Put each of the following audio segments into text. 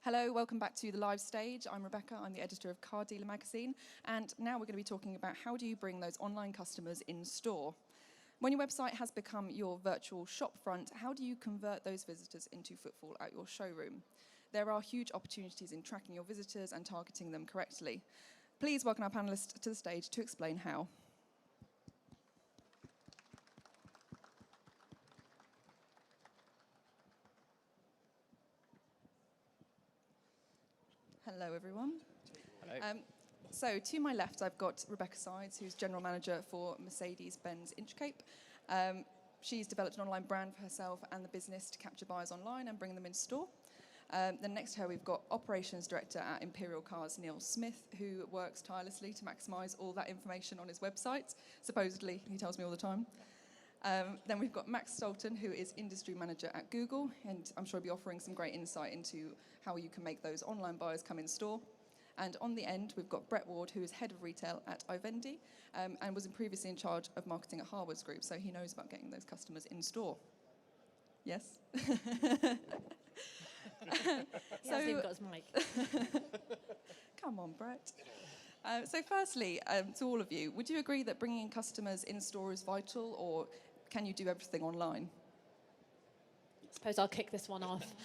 Hello, welcome back to the live stage. I'm Rebecca, I'm the editor of Car Dealer magazine, and now we're going to be talking about how do you bring those online customers in store. When your website has become your virtual shop front, how do you convert those visitors into footfall at your showroom? There are huge opportunities in tracking your visitors and targeting them correctly. Please welcome our panellists to the stage to explain how. Hello, everyone. Hello. So to my left, I've got Rebecca Sides, who's General Manager for MercedesBenz Inchcape. She's developed an online brand for herself and the business to capture buyers online and bring them in store. Then next to her, we've got Operations Director at Imperial Cars, Neil Smith, who works tirelessly to maximise all that information on his website. Supposedly, he tells me all the time. Then we've got Max Stolton, who is Industry Manager at Google, and I'm sure he'll be offering some great insight into how you can make those online buyers come in store. And on the end, we've got Brett Ward, who is Head of Retail at iVendi, and was previously in charge of marketing at Harwood's Group, so he knows about getting those customers in store. Yes? He hasn't even got his mic. Come on, Brett. So firstly, to all of you, would you agree that bringing in customers in store is vital, or can you do everything online? I suppose I'll kick this one off.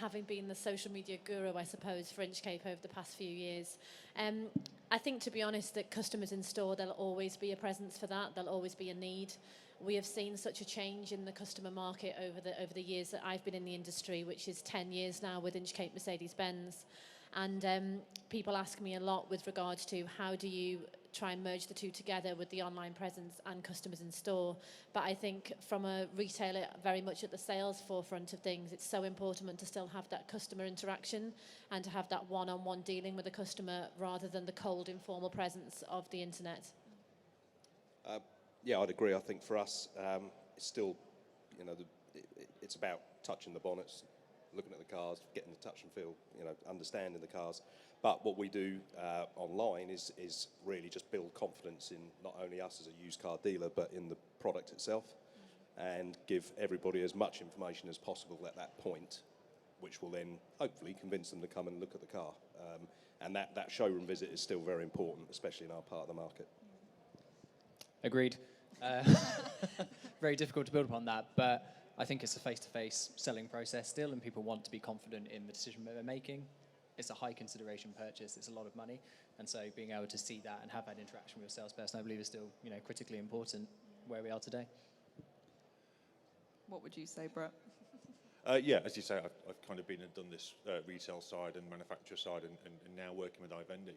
Having been the social media guru, I suppose, for Inchcape over the past few years, I think, to be honest, that customers in store, there'll always be a presence for that. There'll always be a need. We have seen such a change in the customer market over the years that I've been in the industry, which is 10 years now with Inchcape Mercedes-Benz. And people ask me a lot with regards to how do you try and merge the two together with the online presence and customers in store. But I think from a retailer very much at the sales forefront of things, it's so important to still have that customer interaction and to have that one-on-one dealing with the customer rather than the cold, informal presence of the internet. Yeah, I'd agree. I think for us, it's still, it's about touching the bonnets, looking at the cars, getting the touch and feel, understanding the cars. But what we do online is really just build confidence in not only us as a used car dealer, but in the product itself, and give everybody as much information as possible at that point, which will then hopefully convince them to come and look at the car. And that showroom visit is still very important, especially in our part of the market. Agreed. Very difficult to build upon that, but I think it's a face-to-face selling process still, and people want to be confident in the decision that they're making. It's a high consideration purchase, it's a lot of money, and so being able to see that and have that interaction with your salesperson, I believe, is still critically important where we are today. What would you say, Brett? Yeah, as you say, I've kind of been and done this retail side and manufacturer side, and now working with iVendi.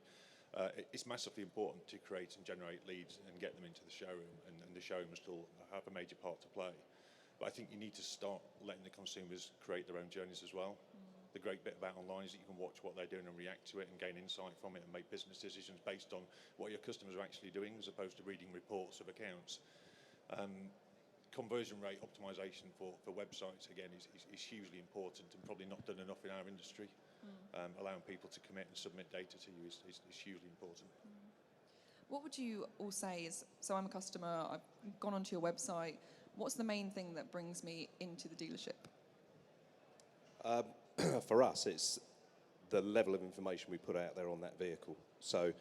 It's massively important to create and generate leads and get them into the showroom, and the showroom still have a major part to play. But I think you need to start letting the consumers create their own journeys as well. The great bit about online is that you can watch what they're doing and react to it and gain insight from it and make business decisions based on what your customers are actually doing, as opposed to reading reports of accounts. Conversion rate optimization for websites, again, is hugely important and probably not done enough in our industry. Allowing people to commit and submit data to you is hugely important. What would you all say is, so I'm a customer, I've gone onto your website, what's the main thing that brings me into the dealership? For us, it's the level of information we put out there on that vehicle. So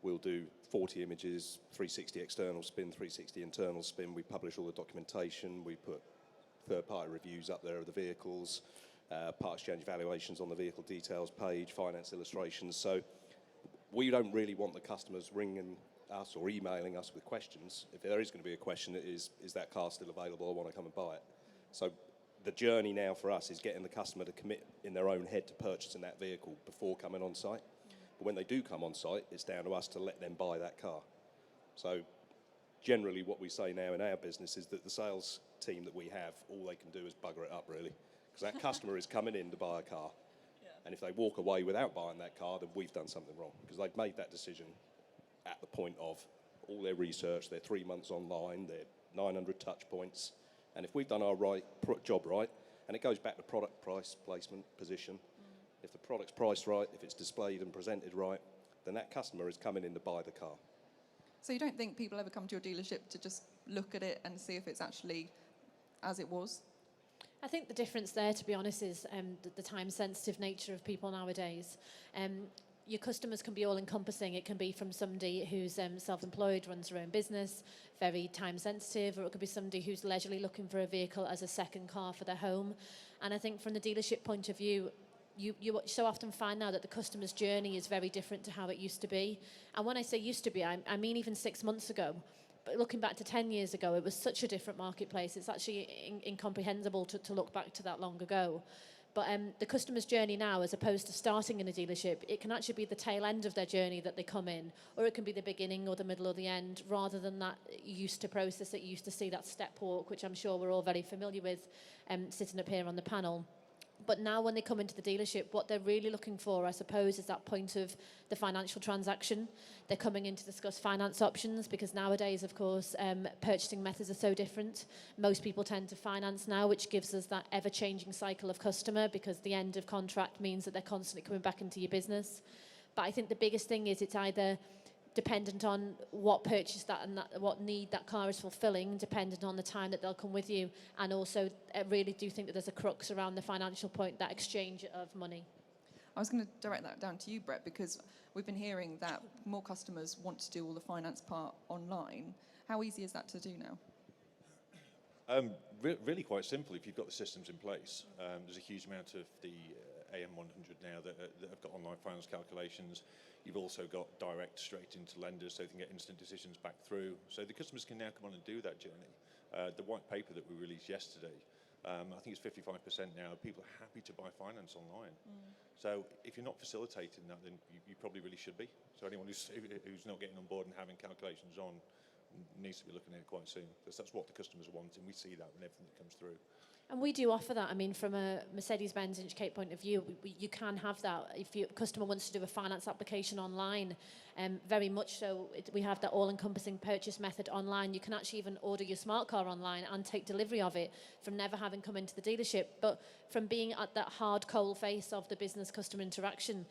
we'll do 40 images, 360 external spin, 360 internal spin. We publish all the documentation. We put third-party reviews up there of the vehicles, part exchange valuations on the vehicle details page, finance illustrations. So we don't really want the customers ringing us or emailing us with questions. If there is going to be a question, it is that car still available? I want to come and buy it. So the journey now for us is getting the customer to commit in their own head to purchasing that vehicle before coming on site. But when they do come on site, it's down to us to let them buy that car. So generally what we say now in our business is that the sales team that we have, all they can do is bugger it up, really. Because that customer is coming in to buy a car. Yeah. And if they walk away without buying that car, then we've done something wrong. Because they've made that decision at the point of all their research, their 3 months online, their 900 touch points. And if we've done our job right, and it goes back to product, price, placement, position, if the product's priced right, if it's displayed and presented right, then that customer is coming in to buy the car. So you don't think people ever come to your dealership to just look at it and see if it's actually as it was? I think the difference there, to be honest, is the time-sensitive nature of people nowadays. Your customers can be all-encompassing. It can be from somebody who's self-employed, runs their own business, very time-sensitive, or it could be somebody who's leisurely looking for a vehicle as a second car for their home. And I think from the dealership point of view, you so often find now that the customer's journey is very different to how it used to be. And when I say used to be, I mean even 6 months ago. But looking back to 10 years ago, it was such a different marketplace. It's actually incomprehensible to look back to that long ago. But the customer's journey now, as opposed to starting in a dealership, it can actually be the tail end of their journey that they come in, or it can be the beginning or the middle or the end, rather than that used to process that you used to see, that step walk, which I'm sure we're all very familiar with, sitting up here on the panel. But now when they come into the dealership, what they're really looking for, I suppose, is that point of the financial transaction. They're coming in to discuss finance options because nowadays, of course, purchasing methods are so different. Most people tend to finance now, which gives us that ever-changing cycle of customer because the end of contract means that they're constantly coming back into your business. But I think the biggest thing is it's either dependent on what purchase that and what need that car is fulfilling, dependent on the time that they'll come with you. And also, I really do think that there's a crux around the financial point, that exchange of money. I was going to direct that down to you, Brett, because we've been hearing that more customers want to do all the finance part online. How easy is that to do now? Really quite simple if you've got the systems in place. There's a huge amount of the AM100 now that have got online finance calculations. You've also got direct straight into lenders so they can get instant decisions back through. So the customers can now come on and do that journey. The white paper that we released yesterday, I think it's 55% now. People are happy to buy finance online. So if you're not facilitating that, then you probably really should be. So anyone who's not getting on board and having calculations on needs to be looking at it quite soon, because that's what the customers are wanting. We see that in everything that comes through. And we do offer that. I mean, from a Mercedes-Benz Inchcape point of view, you can have that. If your customer wants to do a finance application online, very much so, we have that all-encompassing purchase method online. You can actually even order your smart car online and take delivery of it from never having come into the dealership. But from being at that hard coal face of the business-customer interaction,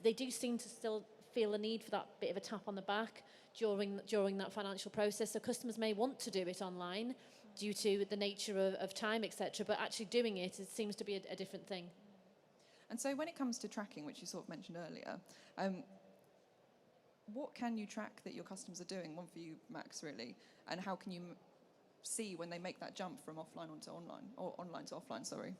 they do seem to still feel a need for that bit of a tap on the back during that financial process. So customers may want to do it online, due to the nature of time, etc. But actually doing it seems to be a different thing. And so when it comes to tracking, which you sort of mentioned earlier, what can you track that your customers are doing? One for you, Max, really. And how can you see when they make that jump from offline onto online, or online to offline, sorry?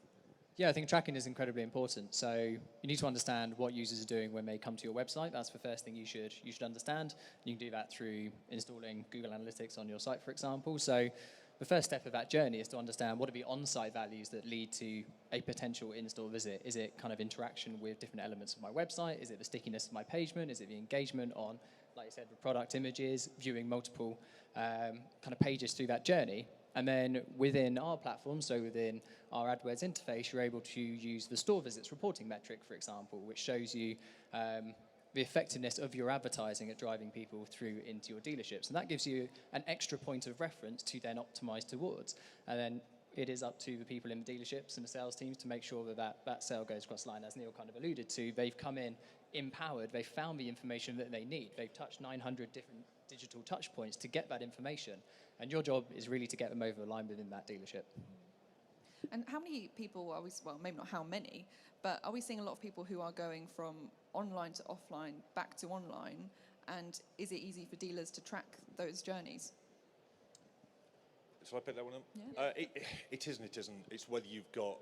Yeah, I think tracking is incredibly important. So you need to understand what users are doing when they come to your website. That's the first thing you should understand. You can do that through installing Google Analytics on your site, for example. So the first step of that journey is to understand what are the on-site values that lead to a potential in-store visit. Is it kind of interaction with different elements of my website? Is it the stickiness of my pagement? Is it the engagement on, like you said, the product images, viewing multiple kind of pages through that journey? And then within our platform, so within our AdWords interface, you're able to use the store visits reporting metric, for example, which shows you the effectiveness of your advertising at driving people through into your dealerships. And that gives you an extra point of reference to then optimize towards. And then it is up to the people in the dealerships and the sales teams to make sure that sale goes across line. As Neil kind of alluded to, they've come in empowered, they've found the information that they need. They've touched 900 different digital touch points to get that information. And your job is really to get them over the line within that dealership. And how many people are we, well, maybe not how many, but are we seeing a lot of people who are going from online to offline, back to online? And is it easy for dealers to track those journeys? Shall I pick that one up? Yeah. It is and it isn't. It's whether you've got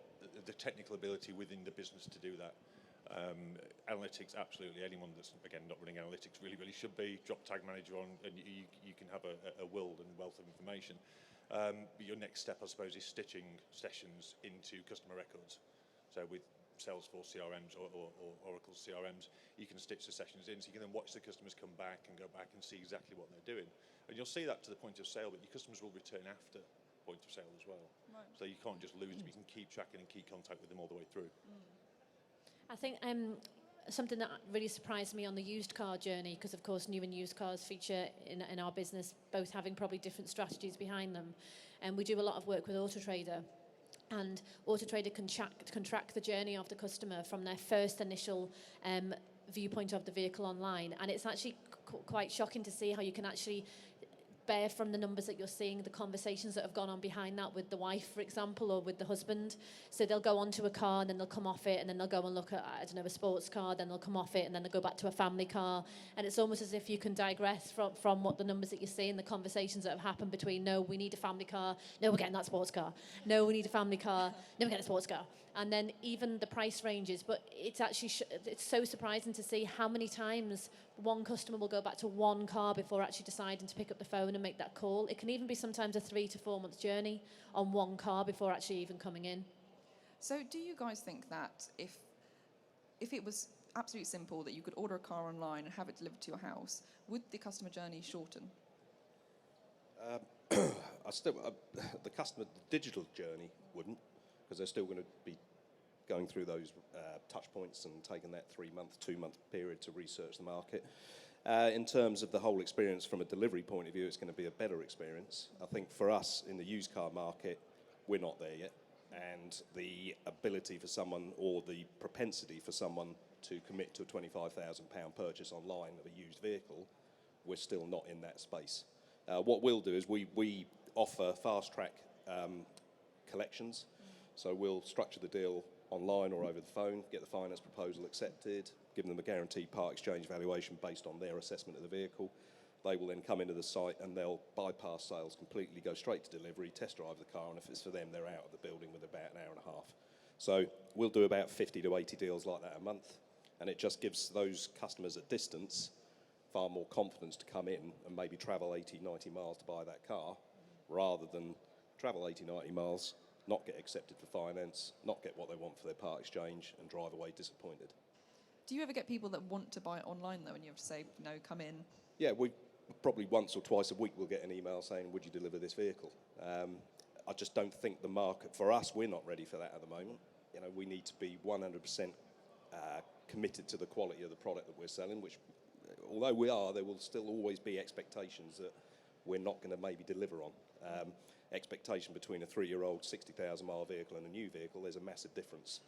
the technical ability within the business to do that. Analytics, absolutely. Anyone that's, again, not running analytics really should be. Drop Tag Manager on, and you can have a world and wealth of information. Your next step, I suppose, is stitching sessions into customer records. So with Salesforce CRMs or Oracle CRMs, you can stitch the sessions in, so you can then watch the customers come back and go back and see exactly what they're doing. And you'll see that to the point of sale, but your customers will return after point of sale as well. Right. So you can't just lose them, you can keep tracking and keep contact with them all the way through. I think something that really surprised me on the used car journey, because of course new and used cars feature in our business, both having probably different strategies behind them. And we do a lot of work with AutoTrader. And AutoTrader can track the journey of the customer from their first initial viewpoint of the vehicle online. And it's actually quite shocking to see how you can actually bear from the numbers that you're seeing, the conversations that have gone on behind that with the wife, for example, or with the husband. So they'll go onto a car and then they'll come off it, and then they'll go and look at, I don't know, a sports car, then they'll come off it, and then they'll go back to a family car. And it's almost as if you can digress from what the numbers that you're seeing, the conversations that have happened between, no, we need a family car, no, we're getting that sports car, no, we need a family car, no, we're getting a sports car. And then even the price ranges, but it's actually, it's so surprising to see how many times one customer will go back to one car before actually deciding to pick up the phone and make that call. It can even be sometimes a 3 to 4 month journey on one car before actually even coming in. So do you guys think that if it was absolutely simple that you could order a car online and have it delivered to your house, would the customer journey shorten? The customer digital journey wouldn't, because they're still going to be going through those touch points and taking that 3-month, 2-month period to research the market. In terms of the whole experience from a delivery point of view, it's going to be a better experience. I think for us in the used car market, we're not there yet. And the ability for someone, or the propensity for someone to commit to a £25,000 purchase online of a used vehicle, we're still not in that space. What we'll do is we offer fast track collections. So we'll structure the deal online or over the phone, get the finance proposal accepted, give them a guaranteed part exchange valuation based on their assessment of the vehicle. They will then come into the site and they'll bypass sales completely, go straight to delivery, test drive the car, and if it's for them, they're out of the building with about an hour and a half. So we'll do about 50 to 80 deals like that a month, and it just gives those customers at distance far more confidence to come in and maybe travel 80, 90 miles to buy that car, rather than travel 80, 90 miles, not get accepted for finance, not get what they want for their part exchange, and drive away disappointed. Do you ever get people that want to buy online though, and you have to say, no, come in? Yeah, we probably once or twice a week we'll get an email saying, would you deliver this vehicle? I just don't think the market, for us, we're not ready for that at the moment. You know, we need to be 100% committed to the quality of the product that we're selling, which, although we are, there will still always be expectations that we're not going to maybe deliver on. Expectation between a 3-year-old 60,000 mile vehicle and a new vehicle, there's a massive difference.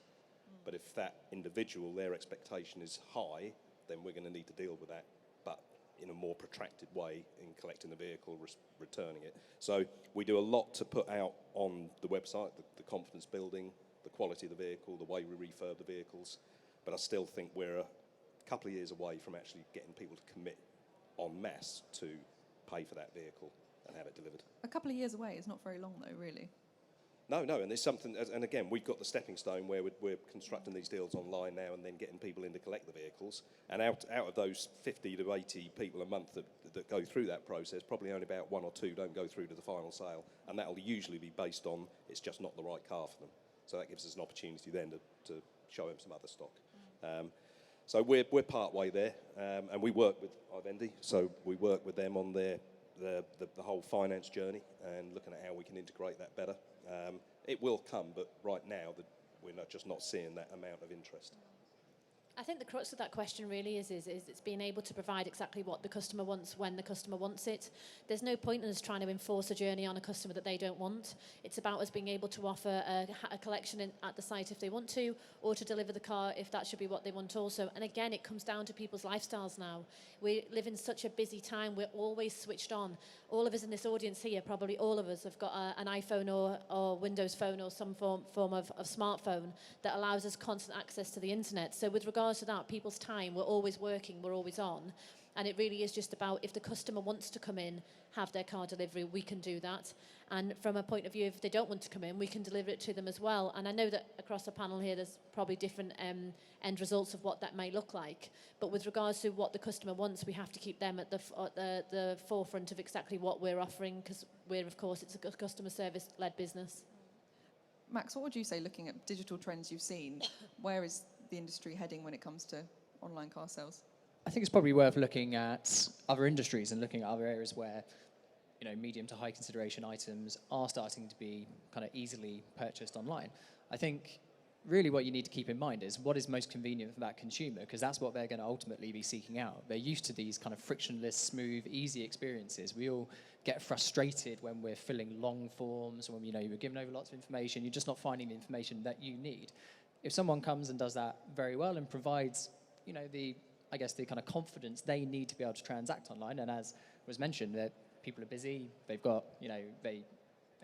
But if that individual, their expectation is high, then we're going to need to deal with that, but in a more protracted way in collecting the vehicle, returning it. So we do a lot to put out on the website, the confidence building, the quality of the vehicle, the way we refurb the vehicles, but I still think we're a couple of years away from actually getting people to commit en masse to pay for that vehicle and have it delivered. A couple of years away is not very long though, really. No, and there's something, and again, we've got the stepping stone where we're constructing these deals online now and then getting people in to collect the vehicles. And out of those 50 to 80 people a month that go through that process, probably only about 1 or 2 don't go through to the final sale. And that'll usually be based on it's just not the right car for them. So that gives us an opportunity then to show them some other stock. So we're part way there, and we work with iVendi. So we work with them on the whole finance journey and looking at how we can integrate that better. It will come, but right now we're just not seeing that amount of interest. I think the crux of that question really is it's being able to provide exactly what the customer wants when the customer wants it. There's no point in us trying to enforce a journey on a customer that they don't want. It's about us being able to offer a collection at the site if they want to, or to deliver the car if that should be what they want also. And again, it comes down to people's lifestyles now. We live in such a busy time. We're always switched on. All of us in this audience here, probably all of us, have got an iPhone or Windows phone or some form of smartphone that allows us constant access to the internet. So with regards to that, people's time, we're always working, we're always on. And it really is just about, if the customer wants to come in, have their car delivery, we can do that. And from a point of view, if they don't want to come in, we can deliver it to them as well. And I know that across the panel here, there's probably different end results of what that may look like. But with regards to what the customer wants, we have to keep them at the forefront of exactly what we're offering, because we're, of course, it's a customer service-led business. Max, what would you say, looking at digital trends you've seen, where is the industry heading when it comes to online car sales? I think it's probably worth looking at other industries and looking at other areas where, you know, medium to high consideration items are starting to be kind of easily purchased online. I think really what you need to keep in mind is what is most convenient for that consumer, because that's what they're going to ultimately be seeking out. They're used to these kind of frictionless, smooth, easy experiences. We all get frustrated when we're filling long forms, when, you know, you're giving over lots of information, you're just not finding the information that you need. If someone comes and does that very well and provides, you know, the kind of confidence they need to be able to transact online, and as was mentioned, that people are busy. They've got, they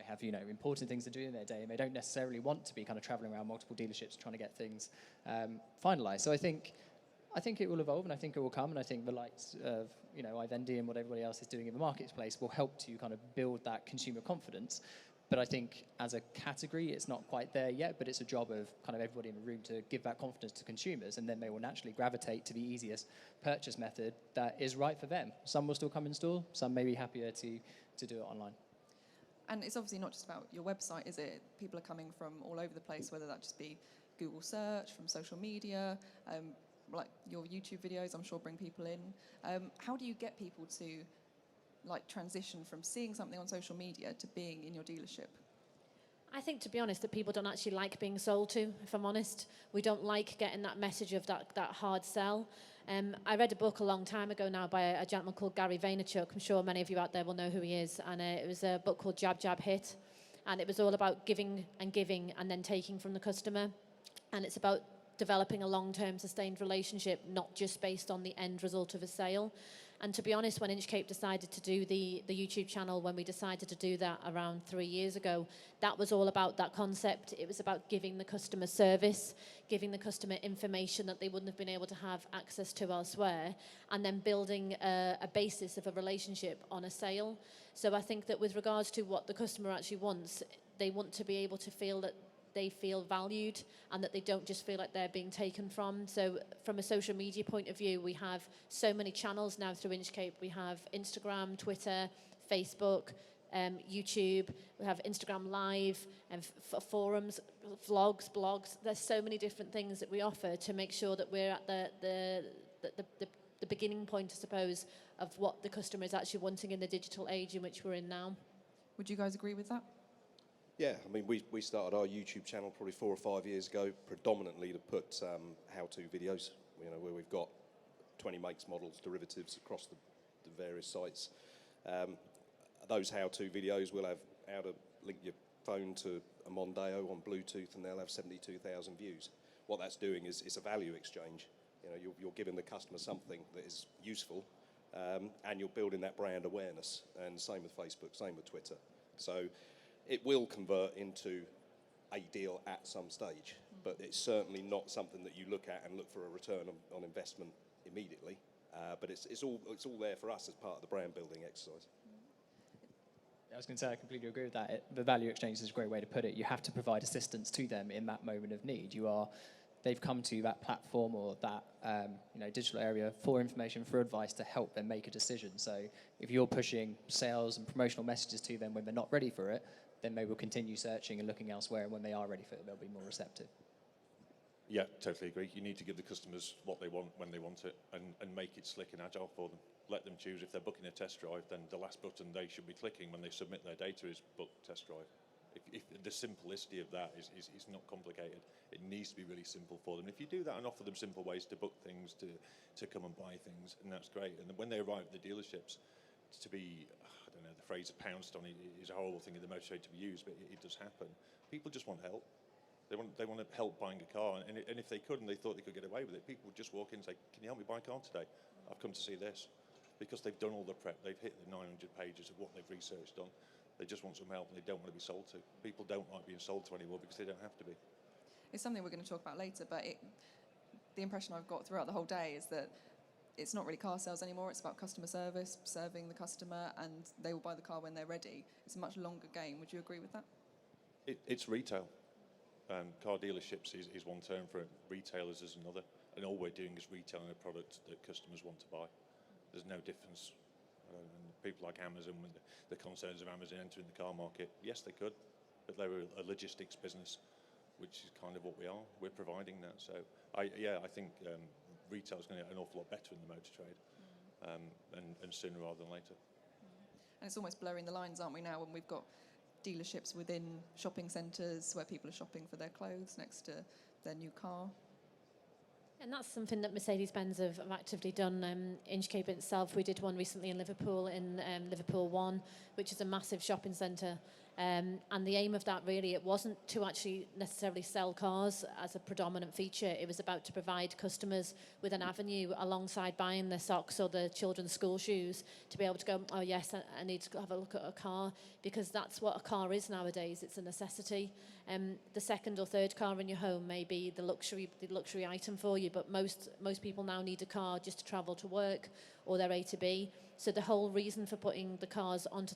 have, important things to do in their day, and they don't necessarily want to be kind of traveling around multiple dealerships trying to get things finalized. So I think it will evolve, and I think it will come, and I think the likes of, iVendi and what everybody else is doing in the marketplace will help to kind of build that consumer confidence. But I think as a category, it's not quite there yet, but it's a job of kind of everybody in the room to give that confidence to consumers, and then they will naturally gravitate to the easiest purchase method that is right for them. Some will still come in store, some may be happier to do it online. And it's obviously not just about your website, is it? People are coming from all over the place, whether that just be Google search, from social media, like your YouTube videos, I'm sure bring people in. How do you get people to transition from seeing something on social media to being in your dealership? I think, to be honest, that people don't actually like being sold to, if I'm honest. We don't like getting that message of that hard sell. I read a book a long time ago now by a gentleman called Gary Vaynerchuk. I'm sure many of you out there will know who he is. And it was a book called Jab, Jab, Hit. And it was all about giving and then taking from the customer. And it's about developing a long-term sustained relationship, not just based on the end result of a sale. And to be honest, when Inchcape decided to do the YouTube channel, when we decided to do that around 3 years ago, that was all about that concept. It was about giving the customer service, giving the customer information that they wouldn't have been able to have access to elsewhere, and then building a basis of a relationship on a sale. So I think that with regards to what the customer actually wants, they want to be able to feel that they feel valued and that they don't just feel like they're being taken from. So from a social media point of view, we have so many channels now through Inchcape. We have Instagram, Twitter, Facebook, YouTube. We have Instagram Live and forums, vlogs, blogs. There's so many different things that we offer to make sure that we're at the beginning point, I suppose, of what the customer is actually wanting in the digital age in which we're in now. Would you guys agree with that? Yeah, I mean, we started our YouTube channel probably 4 or 5 years ago, predominantly to put how-to videos, where we've got 20 makes, models, derivatives across the various sites. Those how-to videos will have how to link your phone to a Mondeo on Bluetooth, and they'll have 72,000 views. What that's doing is it's a value exchange. You're giving the customer something that is useful, and you're building that brand awareness. And same with Facebook, same with Twitter. So it will convert into a deal at some stage, but it's certainly not something that you look at and look for a return on investment immediately. But it's all there for us as part of the brand building exercise. I was going to say, I completely agree with that. The value exchange is a great way to put it. You have to provide assistance to them in that moment of need. They've come to that platform or that digital area for information, for advice to help them make a decision. So if you're pushing sales and promotional messages to them when they're not ready for it, then they will continue searching and looking elsewhere, and when they are ready for it, they'll be more receptive. Yeah, totally agree. You need to give the customers what they want when they want it, and make it slick and agile for them. Let them choose. If they're booking a test drive, then the last button they should be clicking when they submit their data is book test drive. If the simplicity of that is not complicated, it needs to be really simple for them. If you do that and offer them simple ways to book things, to come and buy things, and that's great. And when they arrive at the dealerships, to be, I don't know, the phrase pounced on is a horrible thing in the motor trade to be used, but it does happen. People just want help. They want help buying a car, and if they could and they thought they could get away with it, people would just walk in and say, "Can you help me buy a car today? I've come to see this." Because they've done all the prep, they've hit the 900 pages of what they've researched on. They just want some help, and they don't want to be sold to. People don't like being sold to anymore because they don't have to be. It's something we're going to talk about later, but the impression I've got throughout the whole day is that it's not really car sales anymore. It's about customer service, serving the customer, and they will buy the car when they're ready. It's a much longer game. Would you agree with that? It's retail. Car dealerships is one term for it. Retailers is another. And all we're doing is retailing a product that customers want to buy. There's no difference. People like Amazon, with the concerns of Amazon entering the car market, yes, they could, but they're a logistics business, which is kind of what we are. We're providing that. So, I think retail is going to get an awful lot better in the motor trade, and sooner rather than later. And it's almost blurring the lines, aren't we, now, when we've got dealerships within shopping centres where people are shopping for their clothes next to their new car. And that's something that Mercedes-Benz have actively done. Inchcape itself, we did one recently in Liverpool, in Liverpool 1, which is a massive shopping centre. And the aim of that really, it wasn't to actually necessarily sell cars as a predominant feature. It was about to provide customers with an avenue alongside buying their socks or their children's school shoes to be able to go, oh yes, I need to have a look at a car, because that's what a car is nowadays. It's a necessity. The second or third car in your home may be the luxury item for you, but most people now need a car just to travel to work or their A to B. So the whole reason for putting the cars onto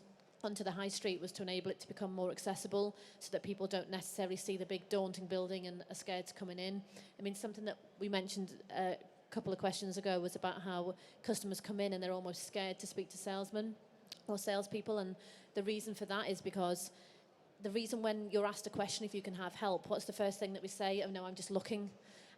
the high street was to enable it to become more accessible, so that people don't necessarily see the big daunting building and are scared to coming in. I mean, something that we mentioned a couple of questions ago was about how customers come in and they're almost scared to speak to salesmen or salespeople, and the reason for that is because the reason when you're asked a question if you can have help, what's the first thing that we say? Oh no, I'm just looking.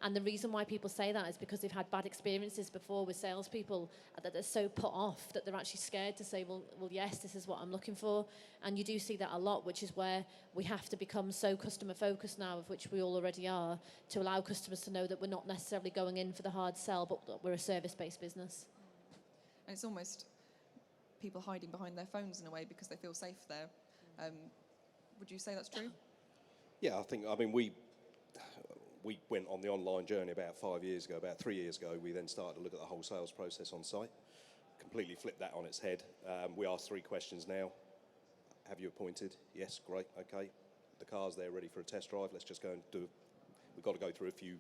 And the reason why people say that is because they've had bad experiences before with salespeople, that they're so put off that they're actually scared to say, well, yes, this is what I'm looking for. And you do see that a lot, which is where we have to become so customer focused now, of which we all already are, to allow customers to know that we're not necessarily going in for the hard sell, but that we're a service-based business. And it's almost people hiding behind their phones in a way because they feel safe there. Would you say that's true? Yeah, I mean, we went on the online journey about 5 years ago. About 3 years ago, we then started to look at the whole sales process on site, completely flipped that on its head. We ask 3 questions now. Have you appointed? Yes, great, okay. The car's there ready for a test drive. Let's just go and do. We've got to go through a few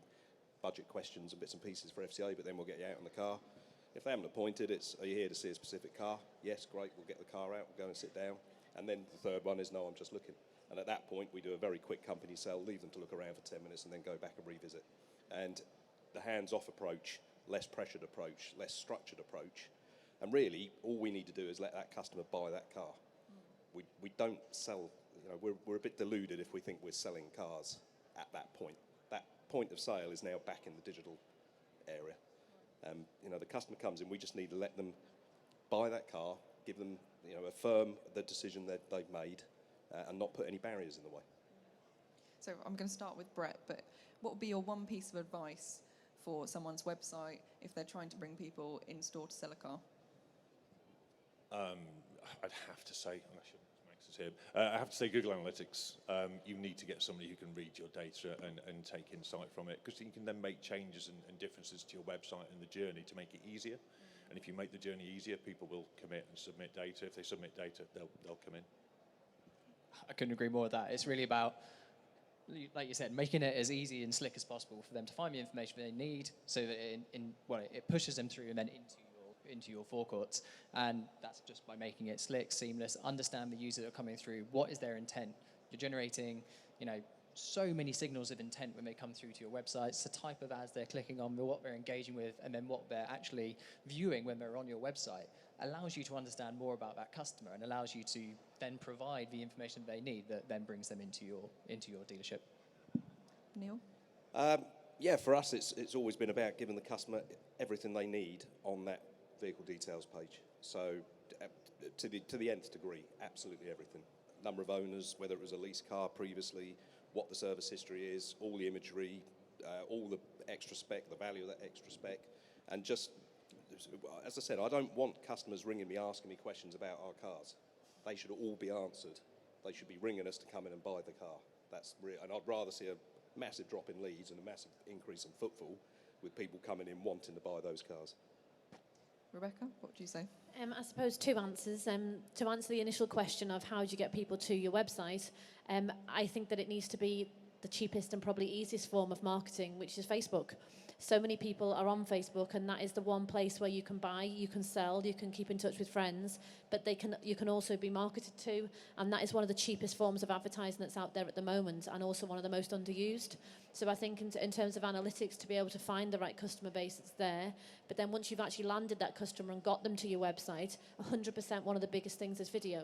budget questions and bits and pieces for FCA, but then we'll get you out in the car. If they haven't appointed, it's, are you here to see a specific car? Yes, great, we'll get the car out, we'll go and sit down. And then the third one is, no, I'm just looking. And at that point, we do a very quick company sell, leave them to look around for 10 minutes and then go back and revisit. And the hands-off approach, less pressured approach, less structured approach. And really, all we need to do is let that customer buy that car. We don't sell, we're a bit deluded if we think we're selling cars at that point. That point of sale is now back in the digital area. The customer comes in, we just need to let them buy that car, give them, affirm the decision that they've made, and not put any barriers in the way. So I'm going to start with Brett, but what would be your one piece of advice for someone's website if they're trying to bring people in store to sell a car? I'd have to say, Max is here. I have to say Google Analytics. You need to get somebody who can read your data and take insight from it, because you can then make changes and differences to your website and the journey to make it easier. And if you make the journey easier, people will commit and submit data. If they submit data, they'll come in. I couldn't agree more with that. It's really about, like you said, making it as easy and slick as possible for them to find the information they need, so that it pushes them through and then into your forecourts. And that's just by making it slick, seamless, understand the user that are coming through, what is their intent. You're generating, so many signals of intent when they come through to your websites, the type of ads they're clicking on, what they're engaging with, and then what they're actually viewing when they're on your website, allows you to understand more about that customer and allows you to then provide the information they need that then brings them into your dealership. Neil? Yeah, for us, it's always been about giving the customer everything they need on that vehicle details page. So to the nth degree, absolutely everything. Number of owners, whether it was a lease car previously, what the service history is, all the imagery, all the extra spec, the value of that extra spec, and just, as I said, I don't want customers ringing me asking me questions about our cars. They should all be answered. They should be ringing us to come in and buy the car. That's real, and I'd rather see a massive drop in leads and a massive increase in footfall with people coming in wanting to buy those cars. Rebecca, what do you say? I suppose 2 answers. To answer the initial question of how do you get people to your website, I think that it needs to be the cheapest and probably easiest form of marketing, which is Facebook. So many people are on Facebook, and that is the one place where you can buy, you can sell, you can keep in touch with friends, but you can also be marketed to, and that is one of the cheapest forms of advertising that's out there at the moment, and also one of the most underused. So I think in terms of analytics, to be able to find the right customer base, it's there. But then once you've actually landed that customer and got them to your website, 100% one of the biggest things is video.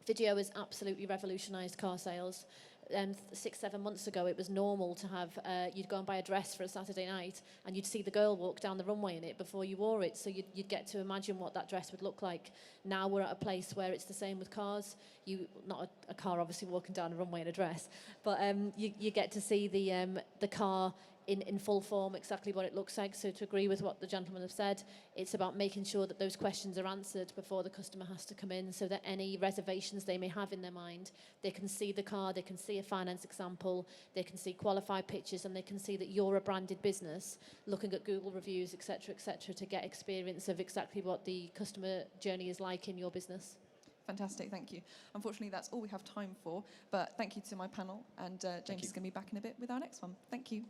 Video has absolutely revolutionised car sales. 6-7 months ago, it was normal to have, you'd go and buy a dress for a Saturday night and you'd see the girl walk down the runway in it before you wore it. So you'd get to imagine what that dress would look like. Now we're at a place where it's the same with cars. Not a car obviously walking down a runway in a dress, but you get to see the car in full form exactly what it looks like. So to agree with what the gentlemen have said, it's about making sure that those questions are answered before the customer has to come in, so that any reservations they may have in their mind, they can see the car, they can see a finance example, they can see qualified pictures, and they can see that you're a branded business, looking at Google reviews, etc., to get experience of exactly what the customer journey is like in your business. Fantastic, thank you. Unfortunately, that's all we have time for, but thank you to my panel, and James is going to be back in a bit with our next one. Thank you.